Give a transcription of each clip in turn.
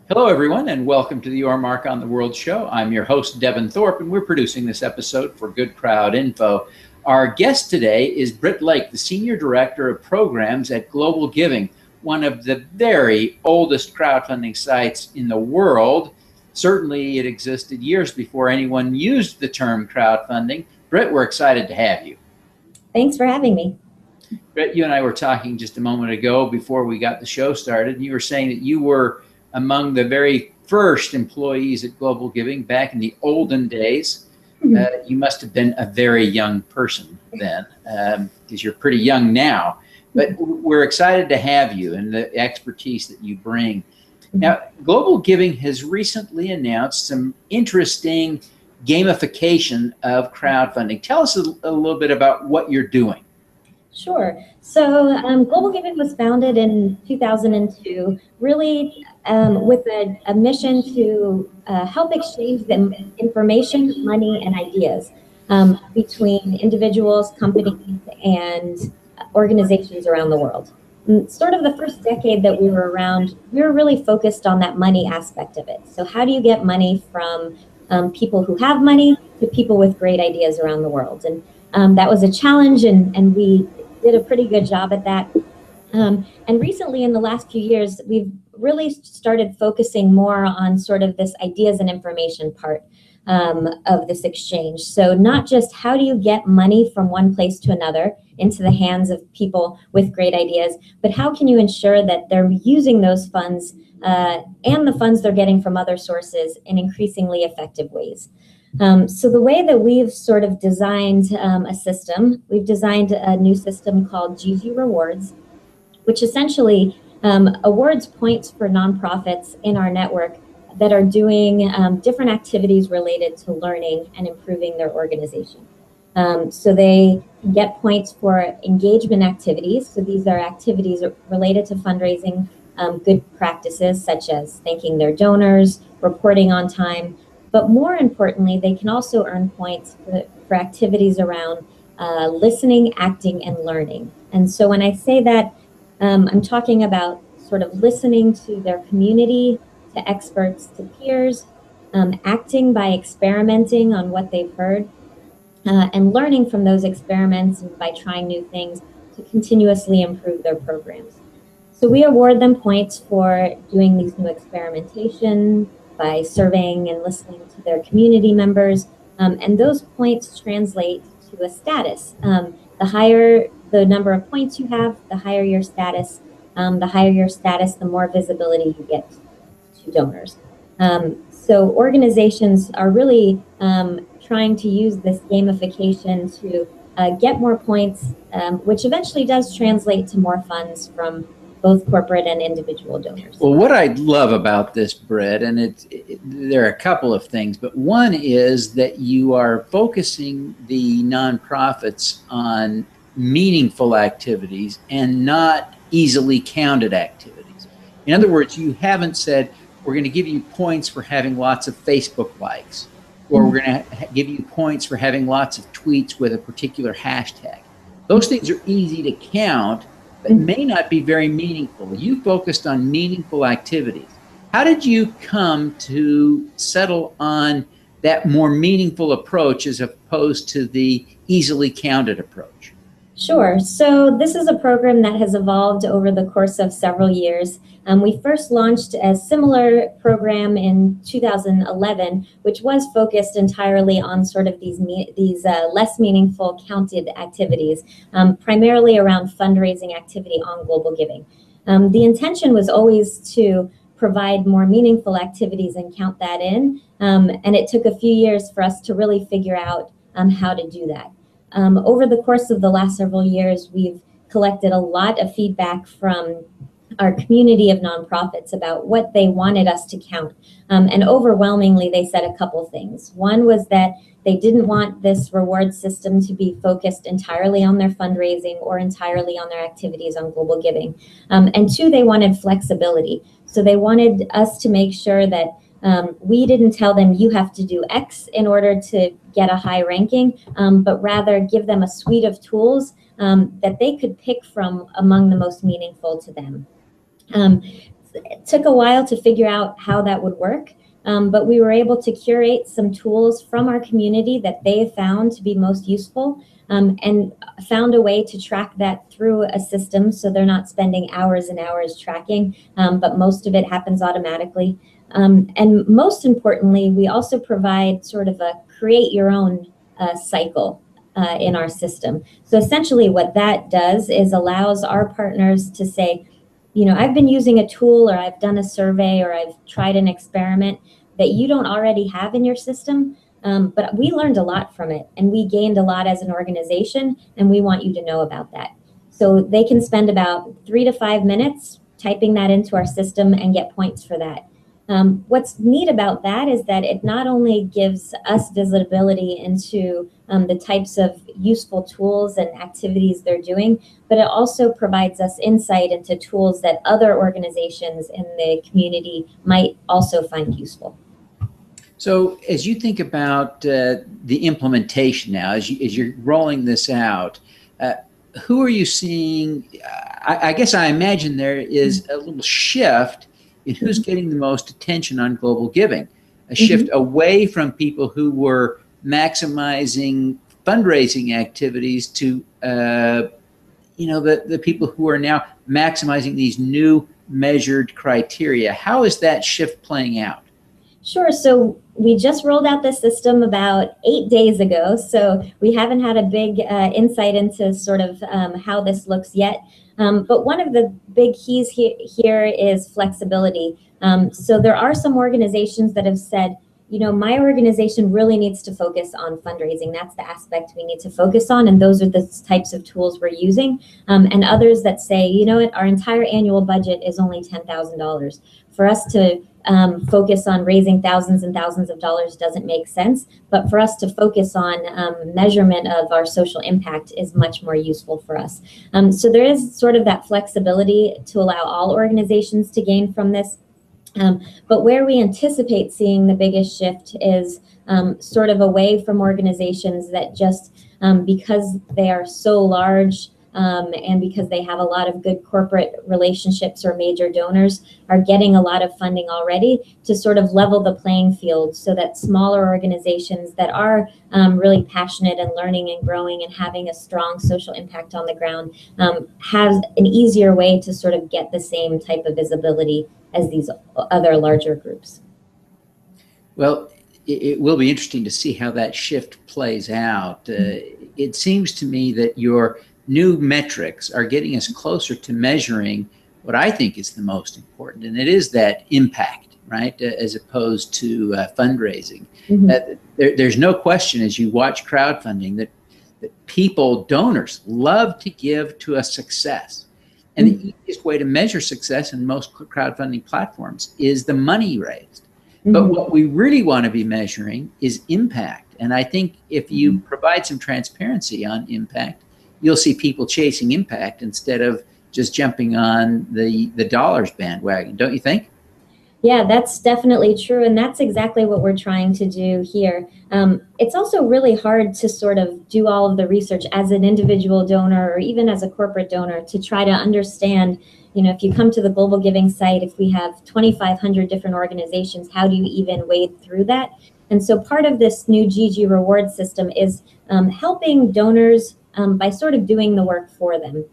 Hello, everyone, and welcome to the Your Mark on the World show. I'm your host, Devin Thorpe, and we're producing this episode for GoodCrowd.info. Our guest today is Britt Lake, the Senior Director of Programs at GlobalGiving, one of the very oldest crowdfunding sites in the world. Certainly, it existed years before anyone used the term crowdfunding. Britt, we're excited to have you. Thanks for having me. Britt, you and I were talking just a moment ago before we got the show started, and you were saying that you were among the very first employees at GlobalGiving back in the olden days. You must have been a very young person then, because you're pretty young now. But we're excited to have you and the expertise that you bring. Now, GlobalGiving has recently announced some interesting gamification of crowdfunding. Tell us a little bit about what you're doing. Sure. So GlobalGiving was founded in 2002, really with a mission to help exchange the information, money, and ideas between individuals, companies, and organizations around the world. Sort of the first decade that we were around, we were really focused on that money aspect of it. So how do you get money from people who have money to people with great ideas around the world? And that was a challenge, and we did a pretty good job at that. And recently, in the last few years, we've really started focusing more on sort of this ideas and information part of this exchange. So not just how do you get money from one place to another into the hands of people with great ideas, but how can you ensure that they're using those funds and the funds they're getting from other sources in increasingly effective ways. So the way that we've sort of designed a system, we've designed a new system called GG Rewards, which essentially awards points for nonprofits in our network that are doing different activities related to learning and improving their organization. So they get points for engagement activities. So these are activities related to fundraising, good practices such as thanking their donors, reporting on time. But more importantly, they can also earn points for activities around listening, acting, and learning. And so when I say that, I'm talking about sort of listening to their community, to experts, to peers, acting by experimenting on what they've heard, and learning from those experiments and by trying new things to continuously improve their programs. So we award them points for doing these new experimentation, by surveying and listening to their community members, and those points translate to a status. The higher the number of points you have, the higher your status. The higher your status, the more visibility you get to donors. So organizations are really trying to use this gamification to get more points, which eventually does translate to more funds from both corporate and individual donors. Well, what I love about this, Britt, and there are a couple of things, but one is that you are focusing the nonprofits on meaningful activities and not easily counted activities. In other words, you haven't said, we're going to give you points for having lots of Facebook likes, or we're going to give you points for having lots of tweets with a particular hashtag. Those things are easy to count, but may not be very meaningful. You focused on meaningful activities. How did you come to settle on that more meaningful approach as opposed to the easily counted approach? Sure. So this is a program that has evolved over the course of several years. We first launched a similar program in 2011, which was focused entirely on sort of these less meaningful counted activities, primarily around fundraising activity on GlobalGiving. The intention was always to provide more meaningful activities and count that in, and it took a few years for us to really figure out how to do that. Over the course of the last several years, we've collected a lot of feedback from our community of nonprofits about what they wanted us to count. And overwhelmingly, they said a couple things. One was that they didn't want this reward system to be focused entirely on their fundraising or entirely on their activities on GlobalGiving. And two, they wanted flexibility. So they wanted us to make sure that we didn't tell them you have to do X in order to get a high ranking, but rather give them a suite of tools that they could pick from among the most meaningful to them. took a while to figure out how that would work. But we were able to curate some tools from our community that they found to be most useful, and found a way to track that through a system so they're not spending hours and hours tracking, but most of it happens automatically. And most importantly, we also provide sort of a create your own cycle in our system. So essentially what that does is allows our partners to say, I've been using a tool, or I've done a survey, or I've tried an experiment that you don't already have in your system, but we learned a lot from it, and we gained a lot as an organization, and we want you to know about that. So they can spend about 3 to 5 minutes typing that into our system and get points for that. What's neat about that is that it not only gives us visibility into the types of useful tools and activities they're doing, but it also provides us insight into tools that other organizations in the community might also find useful. So as you think about the implementation now, as you're rolling this out, who are you seeing? I guess I imagine there is a little shift in who's getting the most attention on global giving, a shift away from people who were maximizing fundraising activities to the people who are now maximizing these new measured criteria. How is that shift playing out? Sure. So we just rolled out this system about 8 days ago, so we haven't had a big insight into sort of how this looks yet. But one of the big keys here is flexibility. So there are some organizations that have said, my organization really needs to focus on fundraising. That's the aspect we need to focus on, and those are the types of tools we're using. And others that say, what, our entire annual budget is only $10,000. For us to focus on raising thousands and thousands of dollars doesn't make sense, but for us to focus on measurement of our social impact is much more useful for us. So there is sort of that flexibility to allow all organizations to gain from this. But where we anticipate seeing the biggest shift is sort of away from organizations that just because they are so large and because they have a lot of good corporate relationships or major donors are getting a lot of funding already, to sort of level the playing field so that smaller organizations that are really passionate and learning and growing and having a strong social impact on the ground have an easier way to sort of get the same type of visibility as these other larger groups. Well, it will be interesting to see how that shift plays out. It seems to me that your new metrics are getting us closer to measuring what I think is the most important, and it is that impact, right, as opposed to fundraising. There's no question, as you watch crowdfunding, that people, donors, love to give to a success. And the easiest way to measure success in most crowdfunding platforms is the money raised. But what we really want to be measuring is impact. And I think if you provide some transparency on impact, you'll see people chasing impact instead of just jumping on the dollars bandwagon, don't you think? Yeah, that's definitely true. And that's exactly what we're trying to do here. It's also really hard to sort of do all of the research as an individual donor or even as a corporate donor to try to understand, if you come to the Global Giving site, if we have 2,500 different organizations, how do you even wade through that? And so part of this new GG reward system is helping donors by sort of doing the work for them.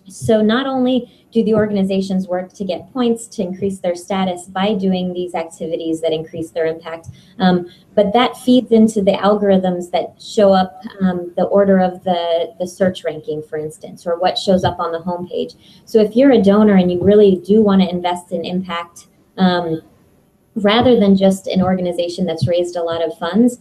So not only do the organizations work to get points to increase their status by doing these activities that increase their impact, but that feeds into the algorithms that show up, the order of the search ranking, for instance, or what shows up on the homepage. So if you're a donor and you really do want to invest in impact, rather than just an organization that's raised a lot of funds,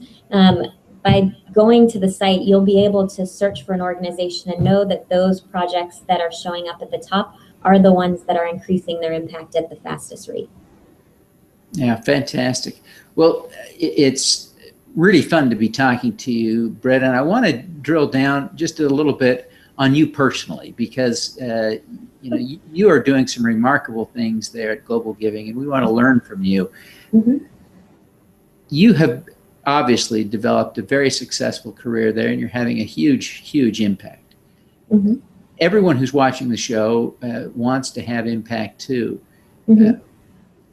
by going to the site, you'll be able to search for an organization and know that those projects that are showing up at the top are the ones that are increasing their impact at the fastest rate. Yeah, fantastic. Well, it's really fun to be talking to you, Britt, and I want to drill down just a little bit on you personally, because you are doing some remarkable things there at Global Giving, and we want to learn from you. You have obviously developed a very successful career there, and you're having a huge impact. Everyone who's watching the show wants to have impact too.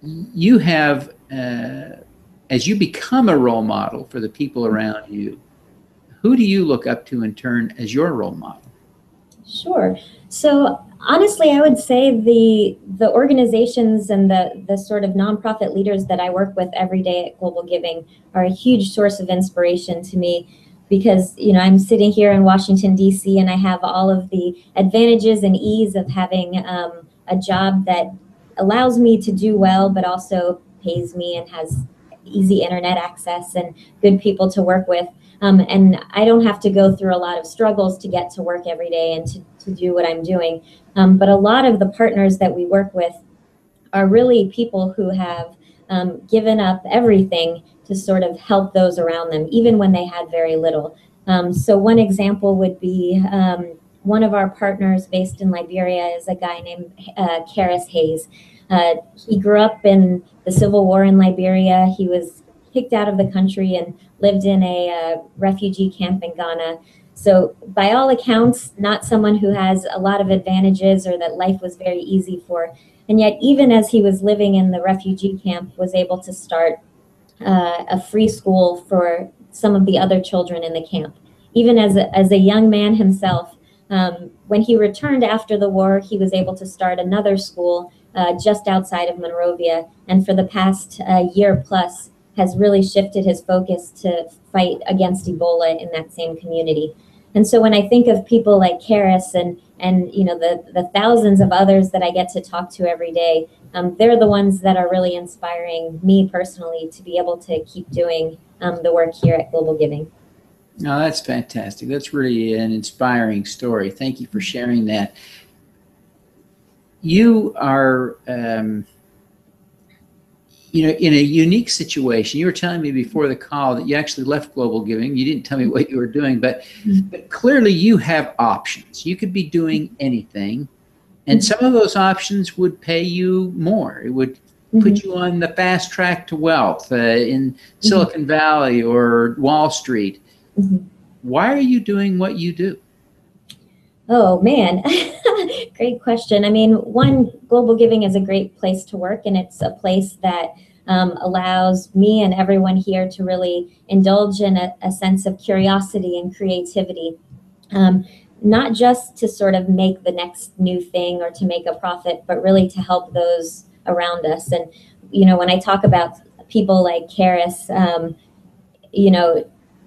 you have, as you become a role model for the people around you, who do you look up to in turn as your role model? Sure. So honestly, I would say the organizations and the sort of nonprofit leaders that I work with every day at Global Giving are a huge source of inspiration to me, because I'm sitting here in Washington, D.C., and I have all of the advantages and ease of having a job that allows me to do well, but also pays me and has easy internet access and good people to work with. And I don't have to go through a lot of struggles to get to work every day and to do what I'm doing. But a lot of the partners that we work with are really people who have given up everything to sort of help those around them, even when they had very little. So one example would be one of our partners based in Liberia is a guy named Karis Hayes. He grew up in the Civil War in Liberia. He was kicked out of the country and lived in a refugee camp in Ghana. So by all accounts, not someone who has a lot of advantages or that life was very easy for. And yet, even as he was living in the refugee camp, was able to start a free school for some of the other children in the camp. Even as a young man himself, when he returned after the war, he was able to start another school just outside of Monrovia. And for the past year plus, has really shifted his focus to fight against Ebola in that same community. And so when I think of people like Karis and the thousands of others that I get to talk to every day, they're the ones that are really inspiring me personally to be able to keep doing the work here at Global Giving. No, that's fantastic. That's really an inspiring story. Thank you for sharing that. You are, in a unique situation. You were telling me before the call that you actually left Global Giving. You didn't tell me what you were doing, but clearly you have options. You could be doing anything, and some of those options would pay you more. It would put you on the fast track to wealth in Silicon Valley or Wall Street. Why are you doing what you do? Oh, man. Great question. I mean, one, Global Giving is a great place to work, and it's a place that allows me and everyone here to really indulge in a sense of curiosity and creativity. Not just to sort of make the next new thing or to make a profit, but really to help those around us. And, when I talk about people like Karis,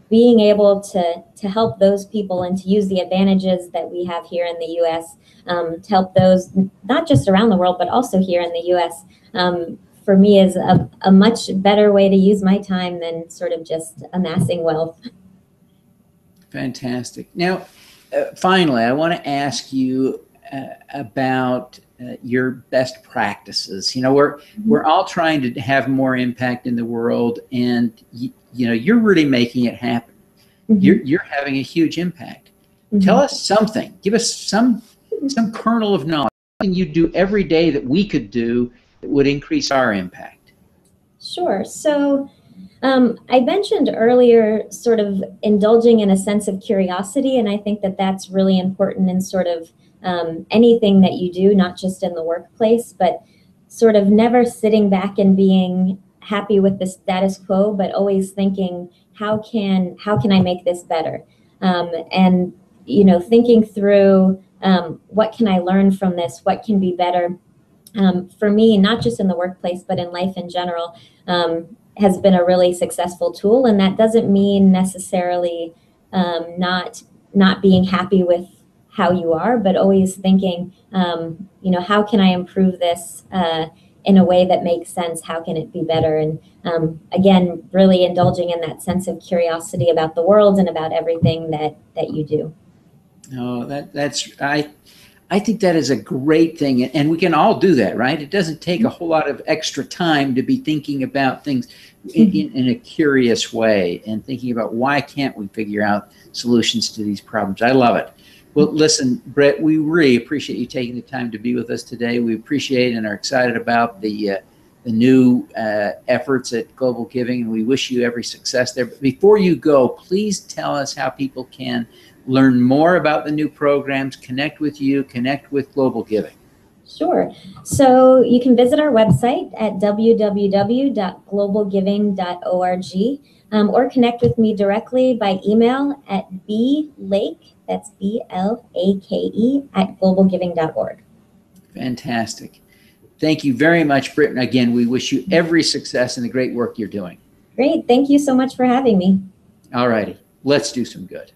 being able to help those people and to use the advantages that we have here in the U.S. To help those not just around the world, but also here in the U.S. For me is a much better way to use my time than sort of just amassing wealth. Fantastic. Now, finally, I want to ask you about your best practices. We're all trying to have more impact in the world, and you're really making it happen. You're having a huge impact. Tell us something. Give us some kernel of knowledge. Something you do every day that we could do that would increase our impact. Sure. So I mentioned earlier sort of indulging in a sense of curiosity, and I think that that's really important in sort of anything that you do, not just in the workplace, but sort of never sitting back and being happy with the status quo, but always thinking, how can I make this better? And thinking through what can I learn from this? What can be better? For me, not just in the workplace, but in life in general, has been a really successful tool. And that doesn't mean necessarily not being happy with how you are, but always thinking, how can I improve this in a way that makes sense? How can it be better? And again, really indulging in that sense of curiosity about the world and about everything that you do. Oh, I think that is a great thing, and we can all do that, right? It doesn't take a whole lot of extra time to be thinking about things in a curious way and thinking about why can't we figure out solutions to these problems. I love it. Well, listen, Britt, we really appreciate you taking the time to be with us today. We appreciate and are excited about the new efforts at Global Giving, and we wish you every success there. But before you go, please tell us how people can learn more about the new programs, connect with you, connect with Global Giving. Sure. So you can visit our website at www.globalgiving.org, or connect with me directly by email at blake, that's BLAKE, at globalgiving.org. Fantastic. Thank you very much, Britt. And again, we wish you every success in the great work you're doing. Great. Thank you so much for having me. All righty. Let's do some good.